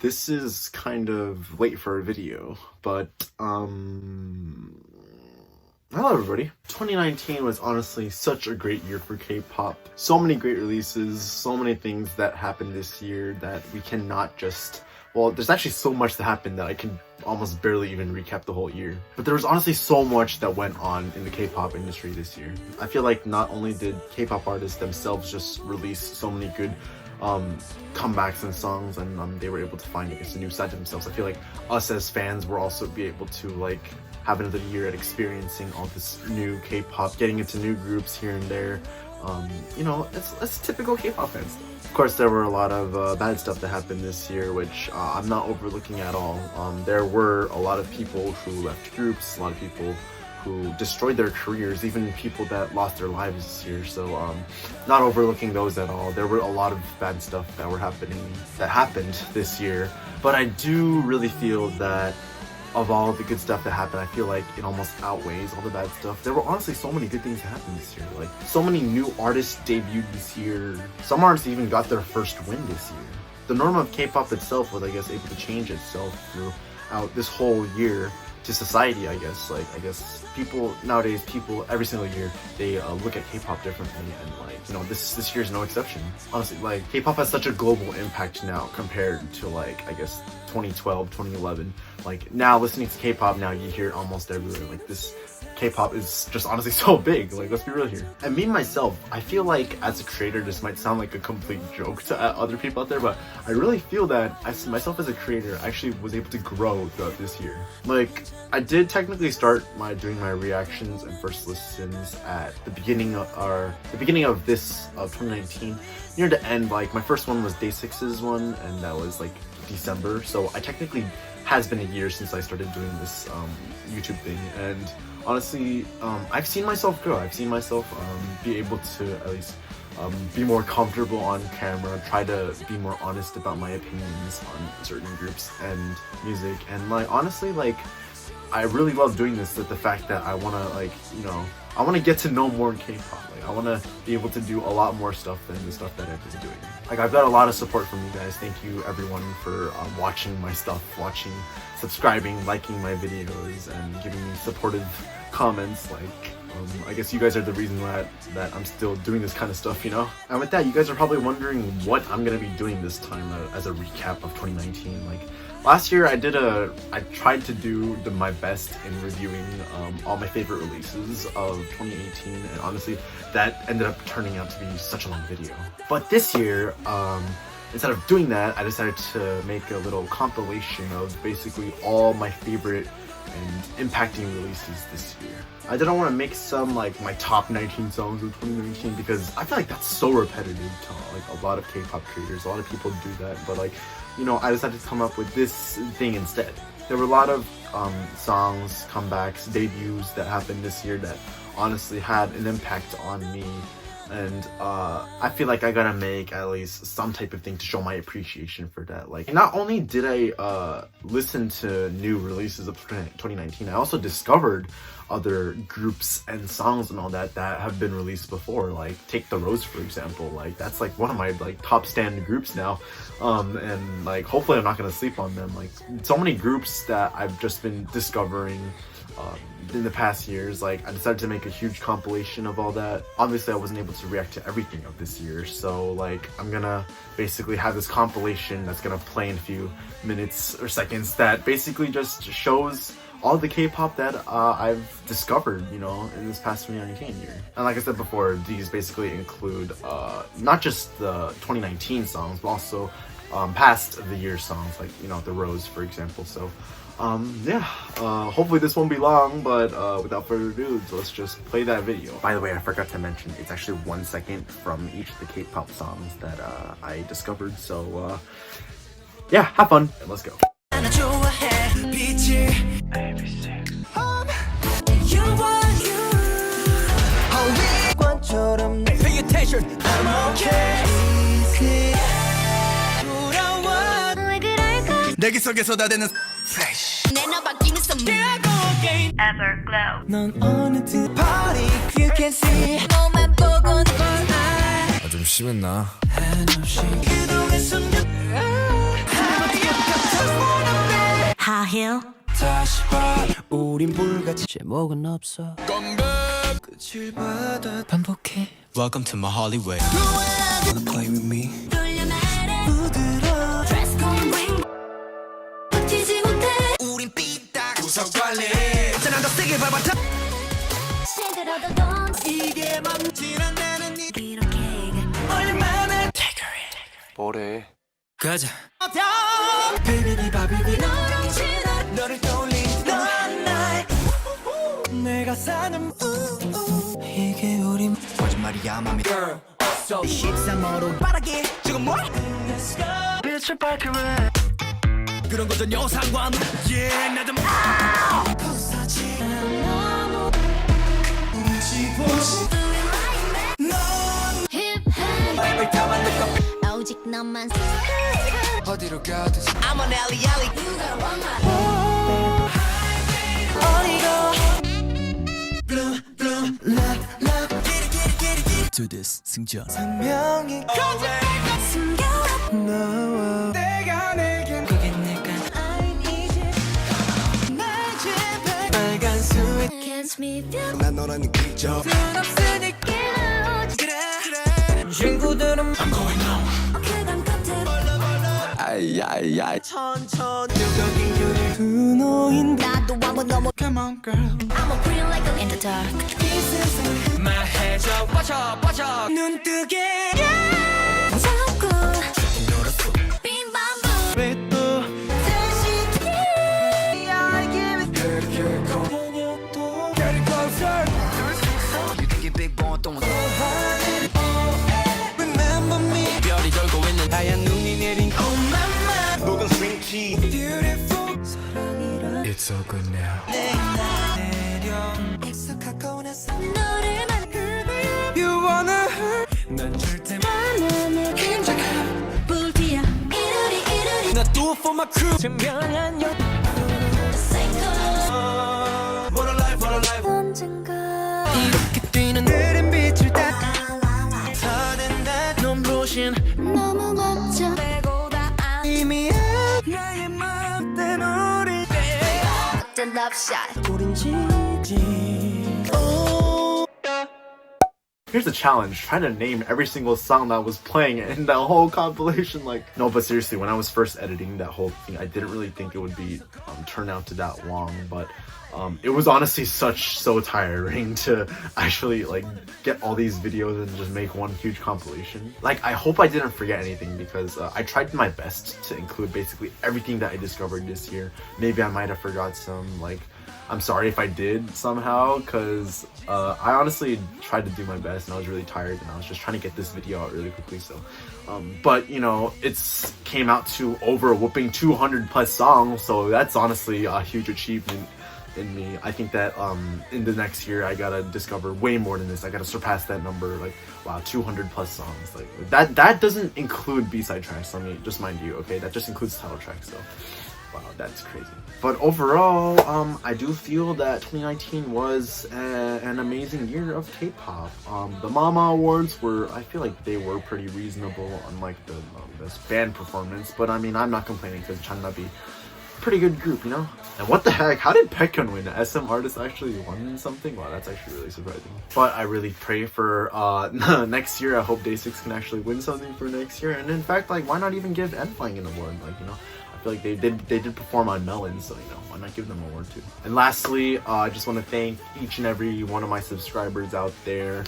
This is kind of late for a video, but hello everybody. 2019 was honestly such a great year for K-pop. So many great releases, so many things that happened this year that we cannot just... Well, there's actually so much that happened that I can almost barely even recap the whole year. But there was honestly so much that went on in the K-pop industry this year. I feel like not only did K-pop artists themselves just release so many good comebacks and songs, and they were able to find, I guess, a new side to themselves. I feel like us as fans were also be able to like have another year at experiencing all this new K-pop, getting into new groups here and there. You know, it's typical K-pop fan stuff. Of course, there were a lot of bad stuff that happened this year, which I'm not overlooking at all. There were a lot of people who left groups, a lot of people who destroyed their careers, even people that lost their lives this year. So not overlooking those at all. There were a lot of bad stuff that happened this year, but I do really feel that of all the good stuff that happened, I feel like it almost outweighs all the bad stuff. There were honestly so many good things that happened this year. Like, so many new artists debuted this year. Some artists even got their first win this year. The norm of K-pop itself was, I guess, able to change itself throughout this whole year to society, I guess. Like, I guess people nowadays, every single year, they look at K-pop differently, and like, you know, this year's no exception. Honestly, like, K-pop has such a global impact now compared to, like, I guess 2012, 2011. Like, now listening to K-pop now, you hear it almost everywhere. Like, this K-pop is just honestly so big. Like, let's be real here. And me myself, I feel like as a creator, this might sound like a complete joke to other people out there, but I really feel that myself as a creator actually was able to grow throughout this year. Like, I did technically start doing my reactions and first listens at the beginning of this 2019. Near the end, like, my first one was Day 6's one, and that was like December. So I technically has been a year since I started doing this YouTube thing, and honestly, I've seen myself grow. I've seen myself be able to at least be more comfortable on camera, try to be more honest about my opinions on certain groups and music, and like, honestly, like, I really love doing this, the fact that I want to, like, you know, I want to get to know more K-pop. Like, I want to be able to do a lot more stuff than the stuff that I've been doing. Like, I've got a lot of support from you guys. Thank you everyone for watching my stuff, subscribing, liking my videos, and giving me supportive comments. Like, I guess you guys are the reason that I'm still doing this kind of stuff, you know? And with that, you guys are probably wondering what I'm going to be doing this time as a recap of 2019. Like, last year I tried to do my best in reviewing all my favorite releases of 2018, and honestly, that ended up turning out to be such a long video. But this year, instead of doing that, I decided to make a little compilation of basically all my favorite and impacting releases this year. I didn't want to make some like my top 19 songs of 2019 because I feel like that's so repetitive to like a lot of K-pop creators. A lot of people do that, but like, you know, I decided to come up with this thing instead. There were a lot of songs, comebacks, debuts that happened this year that honestly had an impact on me, and I feel like I gotta make at least some type of thing to show my appreciation for that. Like, not only did I listen to new releases of 2019, I also discovered other groups and songs and all that have been released before. Like, take The Rose, for example. Like, that's like one of my like top stand groups now, and like, hopefully I'm not gonna sleep on them. Like, so many groups that I've just been discovering in the past years. Like, I decided to make a huge compilation of all that. Obviously, I wasn't able to react to everything of this year, so like, I'm gonna basically have this compilation that's gonna play in a few minutes or seconds that basically just shows all the K-pop that I've discovered, you know, in this past 2019 year. And like I said before, these basically include not just the 2019 songs, but also past the year songs, like, you know, The Rose, for example. So yeah, hopefully this won't be long, but without further ado, let's just play that video. By the way, I forgot to mention, it's actually 1 second from each of the K-pop songs that I discovered. So yeah, have fun and let's go. Pay attention. I'm okay. 내기 속에 쏟아대는 fresh. Everglow. 넌 어느 party you can see. 너만 보고 좀 심했나? 한없이 그동안 숨겨 now. 다시 봐 우린 불같이 제목은 없어 끝을 받아 반복해. Welcome to my Hollywood. Wanna play with me? 부드러워 Dress code ring 버티지 못해 우린 삐딱 구석 관리 자 더 세게 밟아타 시들어도 don't 이게 맘질한 나는 이렇게 얼마나 Take her in 뭐래? 가자 Baby 바비비 너랑 지나 너를 떠올린 너한 날 내가 사는 이게 우리 거짓말이야 맘이 Girl 13호로 빠르게 지금 뭐? Let's go 빛을 밝혀라 그런 거 전혀 상관없 Yeah 나 좀 부서지 너무 움직이고 넌 힙해 오직 너만 어디로 가든 I'm an alley alley You gotta want my 어디고 Blue blue love love Get it get it get it get it Do this 승전. 분명히 숨겨라 너와 내가 내겐 그게 내가 I need you 날 제발 빨간 스윗 Against me feel 난 너라는 기적 눈 없으니까 그래 친구들은 I'm going home 그건 같아 아이아이아이. 천천히 누적인 균일 두 노인 나도 한번 넘어 Come on girl I'm a green like a in the dark 이 세상 말해줘 빠져 눈 뜨게 자꾸 빈밤 왜또 다시 I give it Get it closer You think it big bone 똥은 Remember me 별이 돌고 있는 하얀 눈이 내린 Oh mama 목은 string key Beautiful 사랑이란 It's so good now. 내려 익숙하고 나서 너를 만 You wanna hurt 난 절대 만남의 힘장함 불티야 이루리 나 do it for my crew 증명한 여 What a life what a life 언젠가 이렇게 뛰는 느린 빛을 딱 서는 날 눈부신 너무 멋져 빼고다 이미 나의 마음 때문에 어떤 love shot 우린지 Here's the challenge, trying to name every single song that was playing in that whole compilation. Like, no, but seriously, when I was first editing that whole thing, I didn't really think it would be turn out to that long, but it was honestly so tiring to actually like get all these videos and just make one huge compilation. Like, I hope I didn't forget anything because I tried my best to include basically everything that I discovered this year. Maybe I might have forgot some, like, I'm sorry if I did somehow, because I honestly tried to do my best and I was really tired and I was just trying to get this video out really quickly. So but you know, it's came out to over a whooping 200 plus songs, so that's honestly a huge achievement in me. I think that in the next year I gotta discover way more than this. I gotta surpass that number. Like, wow, 200 plus songs. Like, that doesn't include B-side tracks, let me just mind you, okay? That just includes title tracks. So wow, that's crazy. But overall, I do feel that 2019 was an amazing year of K-pop. The Mama Awards were, I feel like they were pretty reasonable, unlike the best band performance. But I mean, I'm not complaining because Channabi, pretty good group, you know? And what the heck, how did Baekhyun win? The SM artist actually won something? Wow, that's actually really surprising. But I really pray for next year. I hope Day6 can actually win something for next year. And in fact, like, why not even give N-Flying an award? Like, you know, I feel like they did perform on Melon, so you know, why not give them an award too? And lastly, I just want to thank each and every one of my subscribers out there.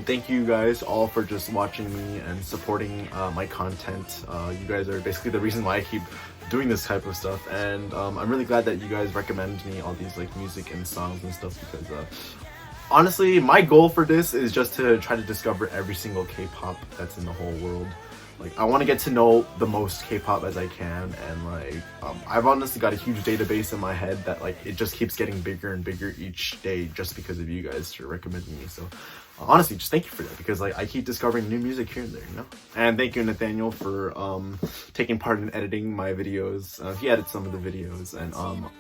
Thank you guys all for just watching me and supporting my content. You guys are basically the reason why I keep doing this type of stuff, and I'm really glad that you guys recommend me all these like music and songs and stuff, because honestly, my goal for this is just to try to discover every single K-pop that's in the whole world. Like, I want to get to know the most K-pop as I can, and like I've honestly got a huge database in my head that like it just keeps getting bigger and bigger each day just because of you guys for recommending me. So honestly, just thank you for that, because like I keep discovering new music here and there, you know. And thank you, Nathaniel, for taking part in editing my videos. He edited some of the videos, and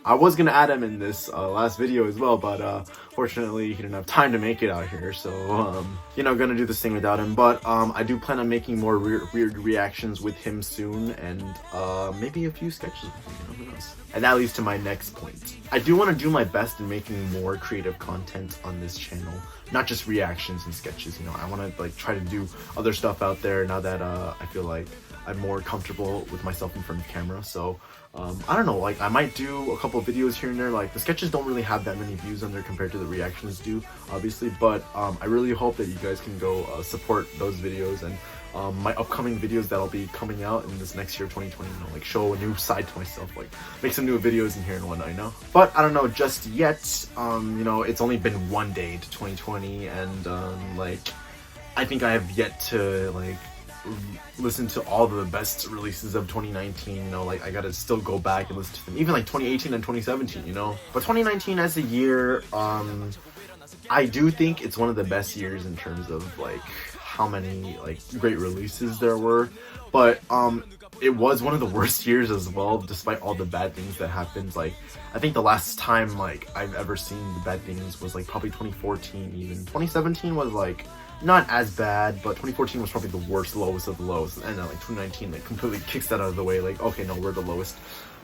I was gonna add him in this last video as well, but fortunately he didn't have time to make it out here, so you know, gonna do this thing without him. But I do plan on making more weird reactions with him soon, and maybe a few sketches with him, you know. who knows? And that leads to my next point. I do want to do my best in making more creative content on this channel, not just reactions and sketches. You know, I want to like try to do other stuff out there now that I feel like I'm more comfortable with myself in front of camera. So I don't know, like I might do a couple of videos here and there. Like the sketches don't really have that many views on there compared to the reactions do, obviously, but I really hope that you guys can go support those videos and my upcoming videos that'll be coming out in this next year, 2020, you know, like show a new side to myself, like make some new videos in here and whatnot, you know. But I don't know just yet. You know, it's only been one day to 2020, and like I think I have yet to like listen to all the best releases of 2019, you know, like I gotta still go back and listen to them, even like 2018 and 2017, you know. But 2019 as a year, I do think it's one of the best years in terms of like how many like great releases there were, but it was one of the worst years as well, despite all the bad things that happened. Like I think the last time like I've ever seen the bad things was like probably 2014. Even 2017 was like not as bad, but 2014 was probably the worst, lowest of the lows, and then like 2019 like completely kicks that out of the way, like okay, no, we're the lowest.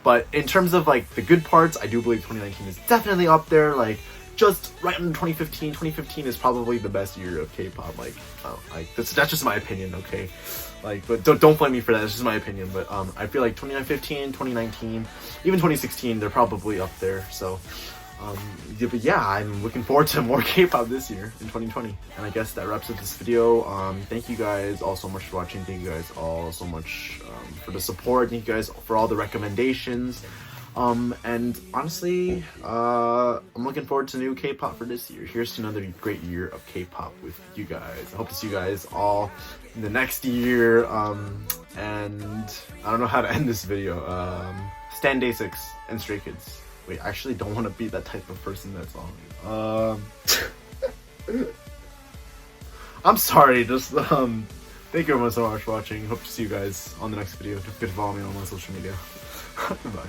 But in terms of like the good parts, I do believe 2019 is definitely up there, like just right under 2015. 2015 is probably the best year of K-pop. Like, that's just my opinion, okay? Like, but don't blame me for that. It's just my opinion. But I feel like 2015, 2019, even 2016, they're probably up there. So, yeah, but yeah, I'm looking forward to more K-pop this year in 2020. And I guess that wraps up this video. Thank you guys all so much for watching. Thank you guys all so much for the support. Thank you guys for all the recommendations. And honestly, I'm looking forward to new K-pop for this year. Here's to another great year of K-pop with you guys. I hope to see you guys all in the next year. And I don't know how to end this video. Stan Day 6 and Stray Kids. Wait, I actually don't want to be that type of person that's on. I'm sorry, just, thank you everyone so much for watching. Hope to see you guys on the next video. Don't forget to follow me on my social media. Goodbye.